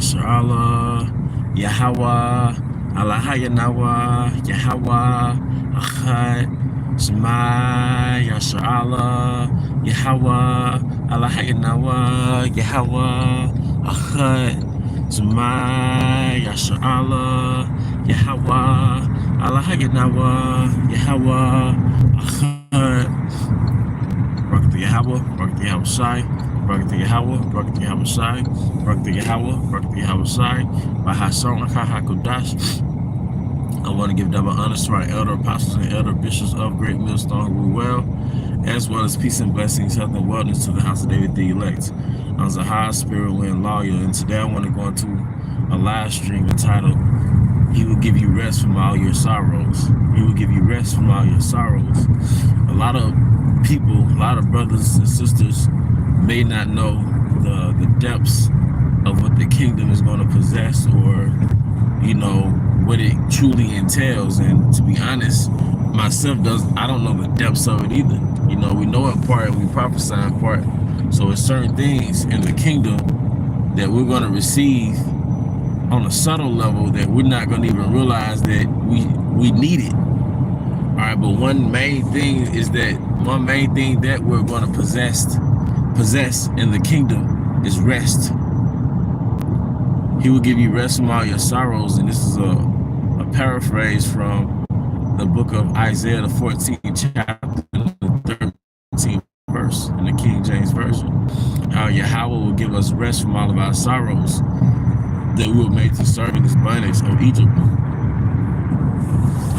Yasharallah, Yahweh, Allahayanawa, Yahweh, Achad, Shema, Yasharallah, Yahweh, Allahayanawa, Yahweh, Achad, Shema, Yasharallah, Yahweh, Allahayanawa, Yahweh, Achad. Barak to Yahweh, Barak to Yahweh Shai, Barak to Yahweh, Barak to Yahweh Shai, Barak to Yahweh, Barak to Yahweh Shai, Bahasong HaKodash. I want to give double honors to our elder apostles and elder bishops of Great Millstone who rule well, as well as peace and blessings, health and wellness to the house of David the elect. I'm Zahar, Spirit Wind Lawyer, and today I want to go into a live stream entitled, He Will Give You Rest From All Your Sorrows. He will give you rest from all your sorrows. A lot of people, a lot of brothers and sisters may not know the depths of what the kingdom is going to possess, or what it truly entails. And to be honest, myself I don't know the depths of it either. We know in part and we prophesy in part. So it's certain things in the kingdom that we're going to receive on a subtle level that we're not going to even realize that we need it. All right, but one main thing that we're going to possess in the kingdom is rest. He will give you rest from all your sorrows, and this is a paraphrase from the book of Isaiah, the 14th chapter, the 13th verse in the King James Version. How Yahweh will give us rest from all of our sorrows that we were made to serve in this bondage of Egypt.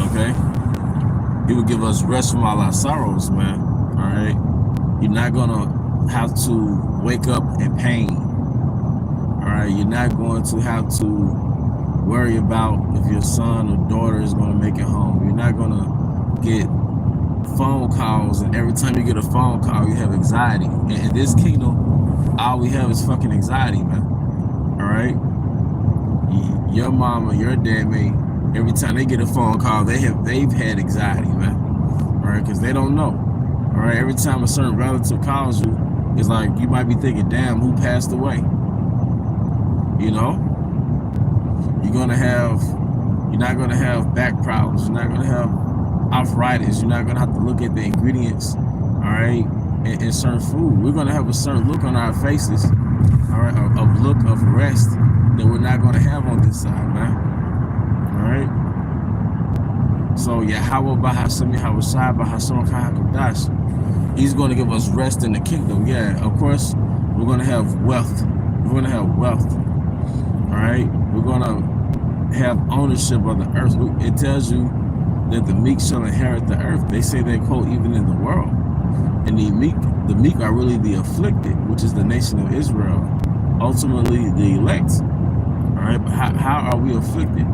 Okay? He will give us rest from all our sorrows, man. All right? You're not going to have to wake up in pain. All right? You're not going to have to worry about if your son or daughter is going to make it home. You're not going to get phone calls, and every time you get a phone call, you have anxiety. And in this kingdom, all we have is fucking anxiety, man. All right? Your mom or your dad may, every time they get a phone call, they've had anxiety, man. All right, because they don't know. All right, every time a certain relative calls you, it's like you might be thinking, damn, who passed away? You're not gonna have back problems. You're not gonna have arthritis. You're not gonna have to look at the ingredients, all right, in certain food. We're gonna have a certain look on our faces, all right, a look of rest that we're not gonna have on this side, man. All right. So Yahweh Bahashem Yahweh Shai Bahashem HaKodash, He's going to give us rest in the kingdom. Yeah, of course, we're going to have wealth. We're going to have wealth. All right. We're going to have ownership of the earth. It tells you that the meek shall inherit the earth. They say that quote even in the world. And the meek are really the afflicted, which is the nation of Israel. Ultimately, the elect. All right. But how are we afflicted?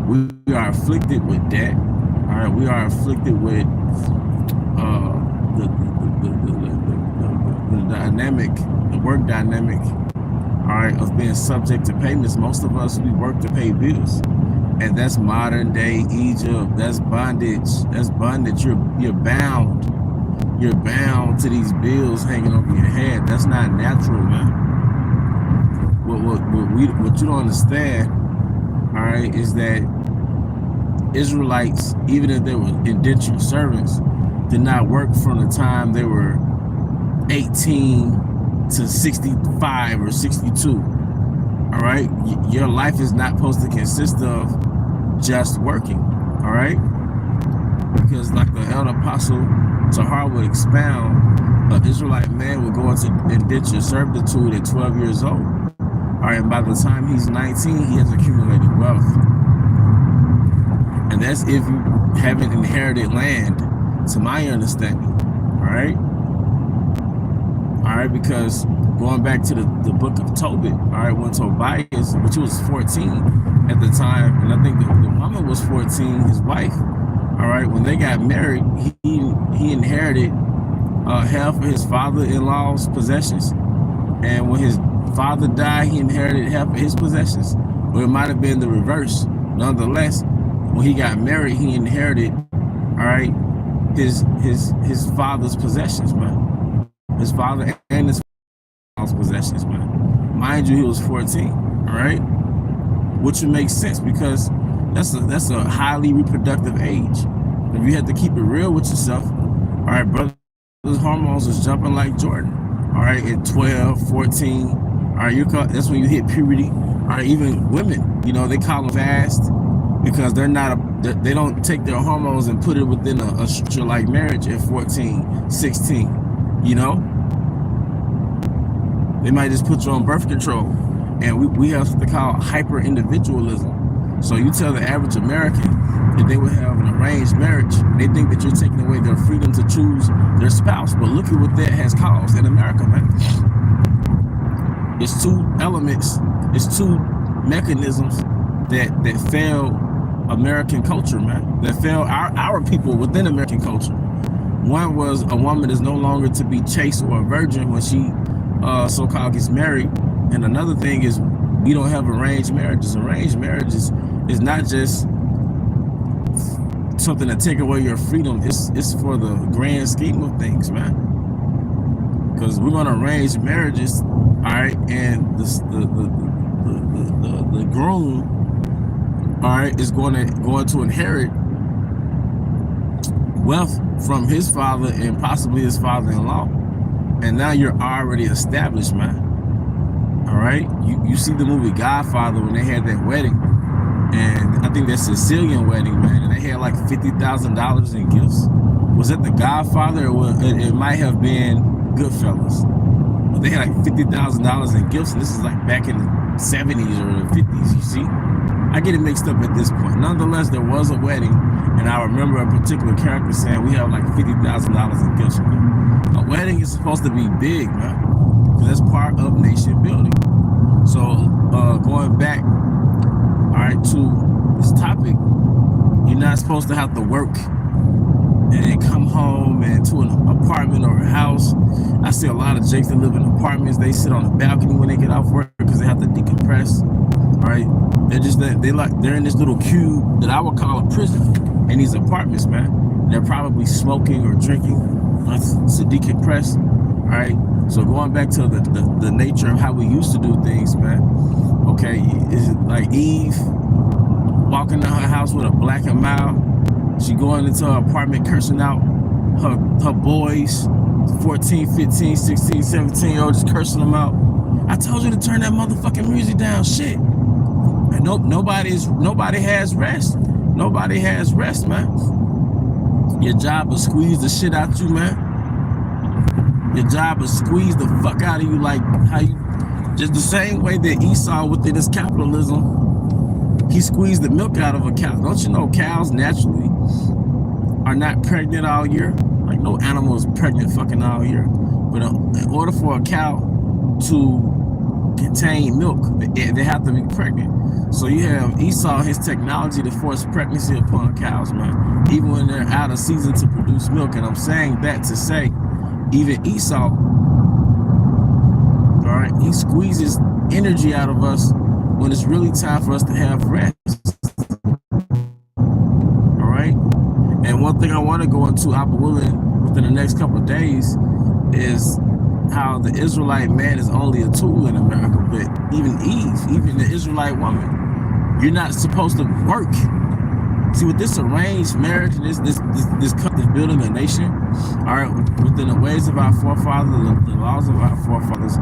We are afflicted with debt. All right, we are afflicted with the work dynamic. All right, of being subject to payments. Most of us, we work to pay bills, and that's modern day Egypt. That's bondage. That's bondage. You're bound. You're bound to these bills hanging over your head. That's not natural, man. What you don't understand, all right, is that Israelites, even if they were indentured servants, did not work from the time they were 18 to 65 or 62. All right, your life is not supposed to consist of just working. All right, because like the elder apostle Tahar would expound, an Israelite man would go into indentured servitude at 12 years old. All right, and by the time he's 19, he has accumulated wealth. And that's if you haven't inherited land, to my understanding. All right? All right, because going back to the book of Tobit, all right, when Tobias, which was 14 at the time, and I think the woman was 14, his wife, all right, when they got married, he inherited half of his father-in-law's possessions. And when his father died, he inherited half of his possessions. Or it might have been the reverse. Nonetheless, when he got married, he inherited, all right, his father's possessions, man. His father and his father's possessions, man. Mind you, he was 14. all right? Which would make sense because that's a highly reproductive age. If you have to keep it real with yourself, all right, brother, those hormones is jumping like Jordan, all right, at 12, 14, all right, that's when you hit puberty, all right, even women, you know, they call them fast because they don't take their hormones and put it within a structure like marriage at 14, 16, you know? They might just put you on birth control. And we have something called hyper-individualism. So you tell the average American that they would have an arranged marriage, and they think that you're taking away their freedom to choose their spouse. But look at what that has caused in America, man. It's two elements, it's two mechanisms that fail American culture, man. That fail our people within American culture. One was a woman is no longer to be chaste or a virgin when she so-called gets married. And another thing is we don't have arranged marriages. Arranged marriages is not just something to take away your freedom. It's for the grand scheme of things, man. Because we're gonna arrange marriages, all right, and the groom, all right, is going to inherit wealth from his father and possibly his father-in-law. And now you're already established, man. All right, you see the movie Godfather when they had that wedding, and I think that Sicilian wedding, man, and they had like $50,000 in gifts. Was it the Godfather, or it might have been Goodfellas? But they had like $50,000 in gifts, and this is like back in the 70s or the 50s. You see, I get it mixed up at this point. Nonetheless, there was a wedding, and I remember a particular character saying we have like $50,000 in gifts. A wedding is supposed to be big, man. That's part of nation building. So going back, all right, to this topic, you're not supposed to have to work and then come home and to an apartment or a house. I see a lot of jakes that live in apartments. They sit on the balcony when they get off work because they have to decompress. All right, they're in this little cube that I would call a prison in these apartments, man. They're probably smoking or drinking to decompress. All right. So going back to the nature of how we used to do things, man. Okay, is it like Eve walking out her house with a black and mild? She going into her apartment cursing out her boys, 14, 15, 16, 17-year-olds, just cursing them out. I told you to turn that motherfucking music down, shit. And nobody has rest. Nobody has rest, man. Your job is squeeze the shit out you, man. Your job is squeeze the fuck out of you, like how you, just the same way that Esau within his capitalism, he squeezed the milk out of a cow. Don't you know cows naturally are not pregnant all year? Like no animal is pregnant fucking all year. But in order for a cow to contain milk, they have to be pregnant. So you have Esau, his technology to force pregnancy upon cows, man, even when they're out of season to produce milk. And I'm saying that to say, even Esau, all right, he squeezes energy out of us when it's really time for us to have rest. All right. And one thing I want to go into, I'll be willing, within the next couple of days, is how the Israelite man is only a tool in America. But even Eve, even the Israelite woman, you're not supposed to work. See, with this arranged marriage and this building a nation, all right, within the ways of our forefathers, the laws of our forefathers,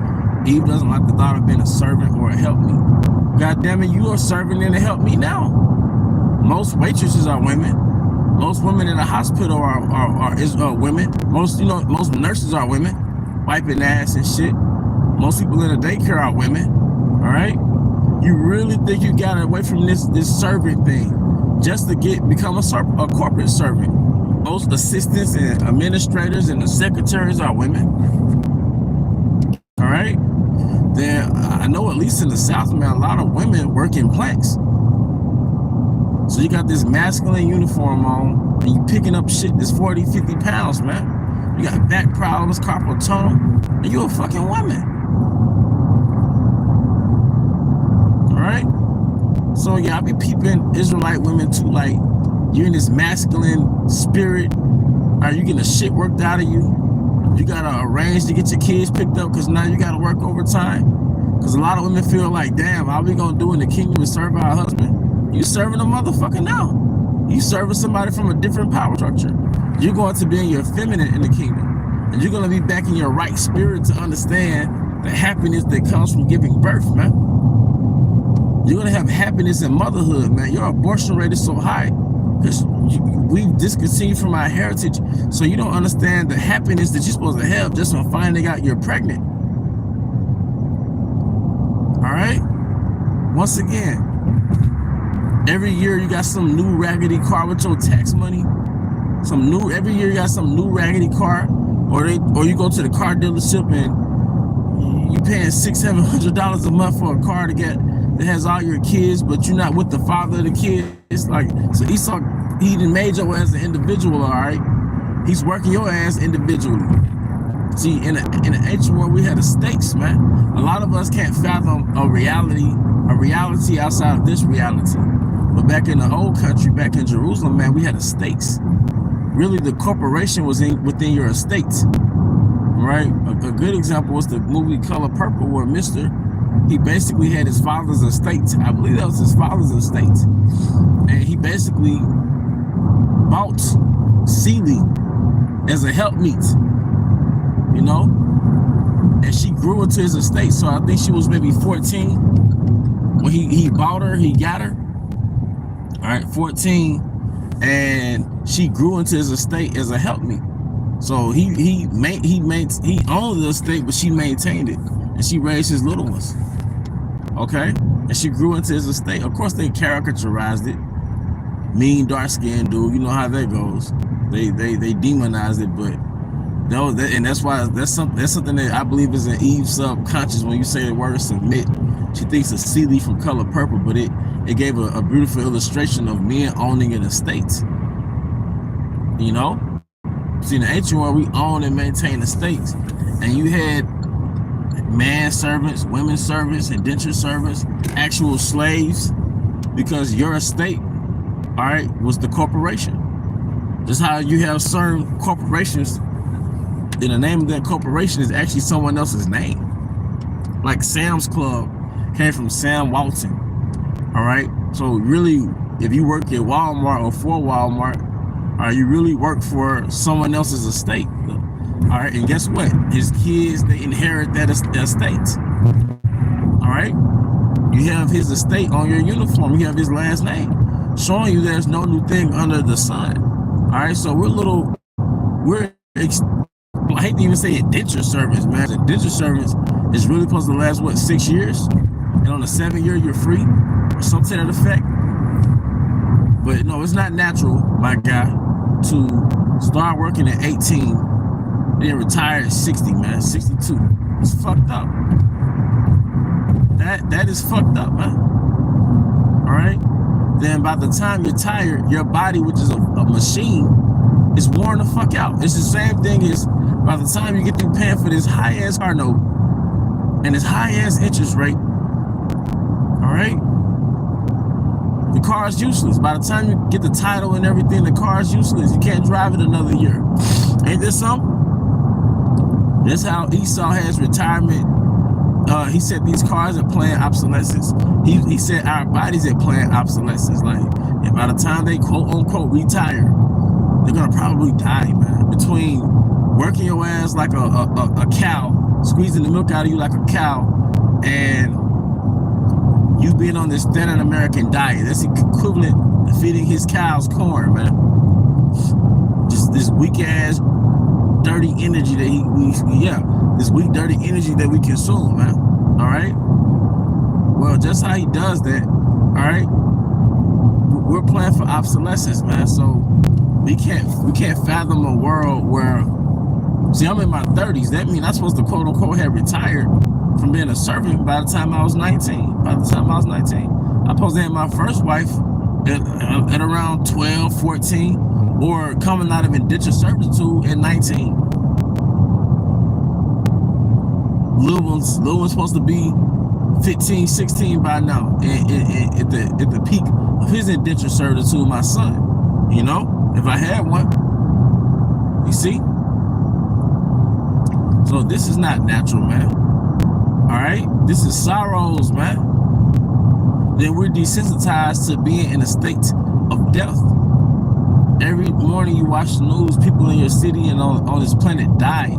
Eve doesn't like the thought of being a servant or a helpmeet. God damn it, you are serving and a helpmeet now. Most waitresses are women. Most women in the hospital are women. Most nurses are women, wiping ass and shit. Most people in the daycare are women. All right, you really think you got away from this servant thing just to become a corporate servant? Most assistants and administrators and the secretaries are women. All right. Then I know at least in the South, man, a lot of women work in plants. So you got this masculine uniform on and you picking up shit that's 40, 50 pounds, man. You got back problems, carpal tunnel, and you're a fucking woman. All right. So yeah, I be peeping Israelite women too, like you're in this masculine spirit. Are you getting the shit worked out of you? You gotta arrange to get your kids picked up because now you gotta work overtime. Because a lot of women feel like, damn, all we gonna do in the kingdom is serve our husband. You serving a motherfucker now. You serving somebody from a different power structure. You're going to be in your feminine in the kingdom. And you're going to be back in your right spirit to understand the happiness that comes from giving birth, man. You're going to have happiness in motherhood, man. Your abortion rate is so high because we've discontinued from our heritage. So you don't understand the happiness that you're supposed to have just from finding out you're pregnant. All right? Once again, every year you got some new raggedy car with your tax money. Every year you got some new raggedy car, or you go to the car dealership and you paying $600-700 a month for a car that has all your kids, but you're not with the father of the kids. It's like, so Esau, he done made your ass an individual, all right? He's working your ass individually. See, in the ancient world, we had the stakes, man. A lot of us can't fathom a reality outside of this reality. But back in the old country, back in Jerusalem, man, we had the stakes. Really, the corporation was within your estate, right? A good example was the movie Color Purple, where he basically had his father's estate. I believe that was his father's estate. And he basically bought Celie as a helpmeet, you know? And she grew into his estate. So I think she was maybe 14 when he bought her, he got her. All right, 14, and she grew into his estate as a helpmeet. So he owned the estate, but she maintained it, and she raised his little ones. Okay, and she grew into his estate. Of course, they caricaturized it. Mean, dark-skinned dude. You know how that goes. They demonized it, but and that's why that's something that I believe is in Eve's subconscious when you say the word submit. She thinks of Celie from Color Purple, but it gave a beautiful illustration of men owning an estate. You know? See, in the ancient world, we own and maintain estates. And you had man servants, women servants, indentured servants, actual slaves, because your estate, all right, was the corporation. Just how you have certain corporations, and the name of that corporation is actually someone else's name. Like Sam's Club came from Sam Walton. All right. So really, if you work at Walmart or for Walmart, you really work for someone else's estate. All right. And guess what? His kids, they inherit that estate. All right. You have his estate on your uniform. You have his last name, showing you there's no new thing under the sun. All right. So I hate to even say indentured service, man. Indentured service is really supposed to last, what, 6 years? And on the 7th year, you're free, or something to that effect. But no, it's not natural, my guy, to start working at 18, then retire at 60, man, 62. It's fucked up. That is fucked up, man. All right? Then by the time you're tired, your body, which is a machine, is worn the fuck out. It's the same thing as by the time you get through paying for this high-ass car note and this high-ass interest rate, all right, the car is useless. By the time you get the title and everything, the car is useless. You can't drive it another year. Ain't this something? That's how Esau has retirement. He said these cars are playing obsolescence. He said our bodies are playing obsolescence. Like, and by the time they quote unquote retire, they're gonna probably die, man. Between working your ass like a cow, squeezing the milk out of you like a cow, and you being on this standard American diet, that's equivalent to feeding his cows corn, man. Just this weak ass, dirty energy that this weak, dirty energy that we consume, man. All right. Well, just how he does that, all right. We're playing for obsolescence, man. So we can't fathom a world where, see, I'm in my 30s. That means I'm supposed to quote unquote have retired from being a servant by the time I was 19. By the time I was 19, I'm supposed to have my first wife at around 12, 14, or coming out of indentured servitude at 19. Little one's supposed to be 15, 16 by now, at the peak of his indentured servitude, my son. You know, if I had one, you see. So this is not natural, man. All right, this is sorrows, man. Then we're desensitized to being in a state of death. Every morning you watch the news, people in your city and on this planet die.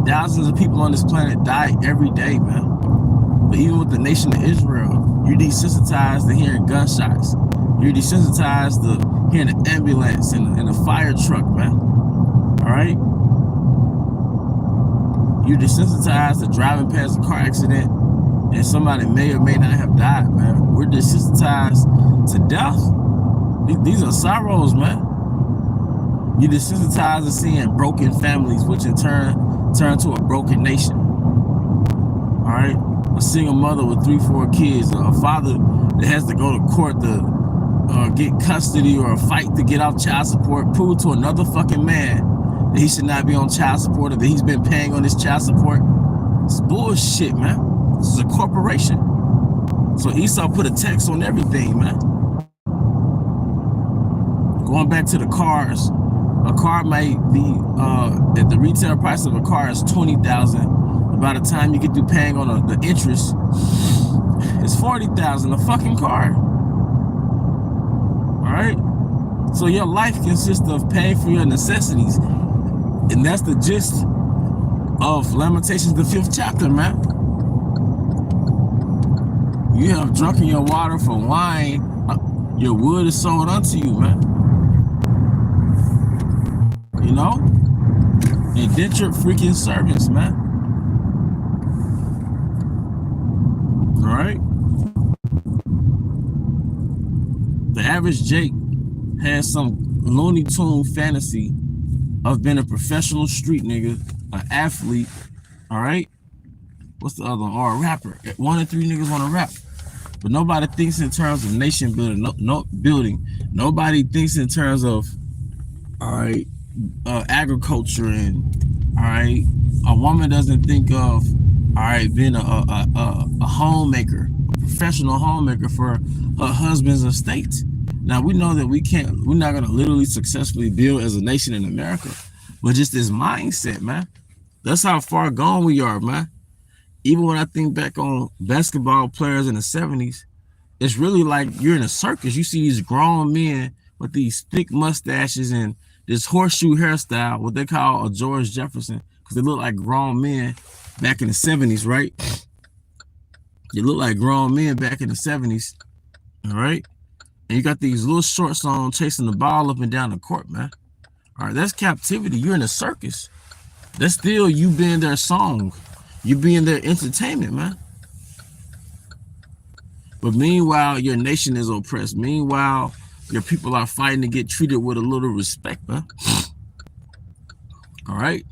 Thousands of people on this planet die every day, man. But even with the nation of Israel, you're desensitized to hearing gunshots. You're desensitized to hearing an ambulance and a fire truck, man. All right? You're desensitized to driving past a car accident and somebody may or may not have died, man. We're desensitized to death. These are sorrows, man. You're desensitized to seeing broken families, which in turn to a broken nation. All right? A single mother with 3-4 kids, a father that has to go to court to get custody or a fight to get off child support, prove to another fucking man that he should not be on child support or that he's been paying on his child support. It's bullshit, man. This is a corporation. So Esau put a tax on everything, man. Going back to the cars, a car might be at the retail price of a car is $20,000. By the time you get through paying on the interest, it's $40,000 a fucking car. All right. So your life consists of paying for your necessities, and that's the gist of Lamentations, the 5th chapter, man. You have drunken your water for wine. Your wood is sold unto you, man. You know? Indentured freaking servants, man. All right? The average Jake has some Looney Tune fantasy of being a professional street nigga, an athlete, all right? What's the other one? Or a rapper. 1 in 3 niggas want to rap. But nobody thinks in terms of nation building. Nobody thinks in terms of, all right, agriculture and, all right, a woman doesn't think of, all right, being a homemaker, a professional homemaker for her husband's estate. Now we know that we're not gonna literally successfully build as a nation in America, but just this mindset, man. That's how far gone we are, man. Even when I think back on basketball players in the 70s, it's really like you're in a circus. You see these grown men with these thick mustaches and this horseshoe hairstyle, what they call a George Jefferson, because they look like grown men back in the 70s, right? They look like grown men back in the 70s, all right? And you got these little shorts on chasing the ball up and down the court, man. All right, that's captivity. You're in a circus. That's still you being their song. You being their entertainment, man. But meanwhile, your nation is oppressed. Meanwhile, your people are fighting to get treated with a little respect, man. All right?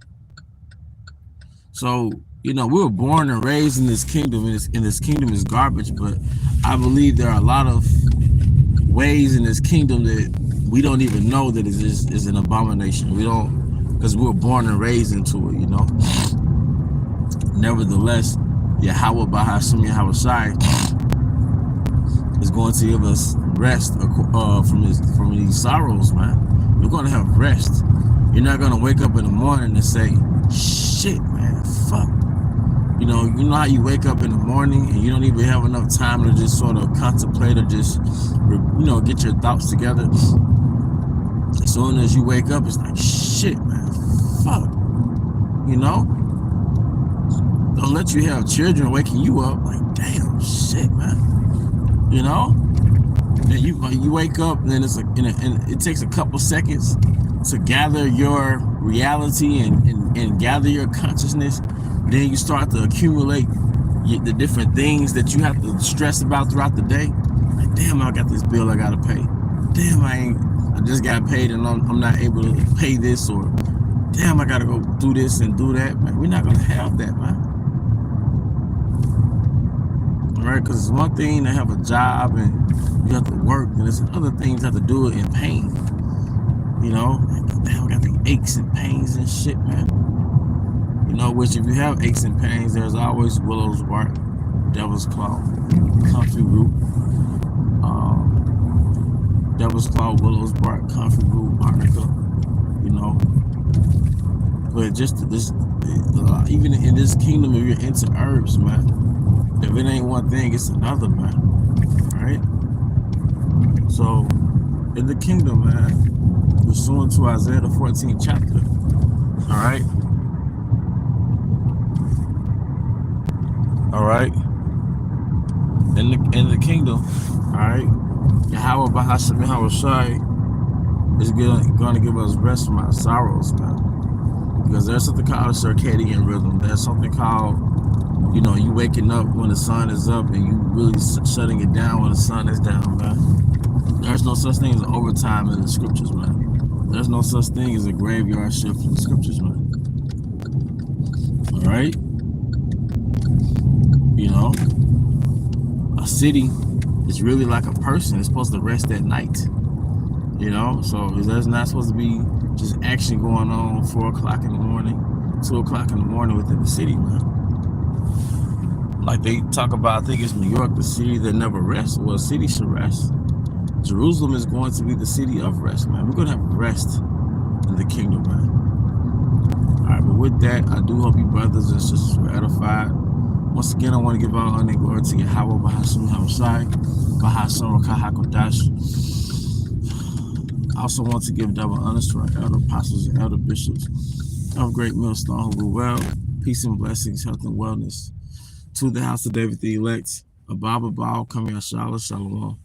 So, you know, we were born and raised in this kingdom, and this kingdom is garbage, but I believe there are a lot of ways in this kingdom that we don't even know that is an abomination. We don't, because we were born and raised into it, you know. Nevertheless, Yahweh Bahashim Yahweh Shai is going to give us rest from these sorrows, man. You're going to have rest. You're not going to wake up in the morning and say, shit, man, fuck. You know how you wake up in the morning and you don't even have enough time to just sort of contemplate or just, you know, get your thoughts together. As soon as you wake up, it's like, shit, man, fuck. You know? Don't let you have children waking you up like, damn, shit, man. You know? And you wake up and then and it takes a couple seconds to gather your reality and gather your consciousness. Then you start to accumulate the different things that you have to stress about throughout the day. Like, damn, I got this bill I gotta pay. Damn, I just got paid and I'm not able to pay this, or damn, I gotta go do this and do that. Man, we're not gonna have that, man. All right, because it's one thing to have a job and you have to work, and it's another thing to have to do it in pain. You know, damn, I got the aches and pains and shit, man. You know, which if you have aches and pains, there's always willow's bark, devil's claw, comfy root, devil's claw, willow's bark, comfy root, arnica, you know. But just this, even in this kingdom, if you're into herbs, man, if it ain't one thing, it's another, man. Right? So, in the kingdom, man, pursuant to Isaiah the 14th chapter, all right? All right? In the kingdom, all right? Yahweh Bahashem Yahweh Shai is going to give us rest from our sorrows, man. Because there's something called a circadian rhythm. There's something called, you know, you waking up when the sun is up and you really shutting it down when the sun is down, man. There's no such thing as overtime in the scriptures, man. There's no such thing as a graveyard shift in the scriptures, man. All right? You know, a city is really like a person. It's supposed to rest at night. You know, so there's not supposed to be just action going on 4 o'clock in the morning, 2 o'clock in the morning within the city, man. Like they talk about, I think it's New York, the city that never rests. Well, city should rest. Jerusalem is going to be the city of rest, man. We're going to have rest in the kingdom, man. All right, but with that, I do hope you brothers and sisters were edified. Once again, I want to give all honor and glory to Yahweh Bahashem Yahushai, Bahashem Rakahakodash. I also want to give double honors to our elder apostles and elder bishops of Great Millstone who rule well. Peace and blessings, health and wellness to the house of David the elect. Abba Baal, Kamya Shalom.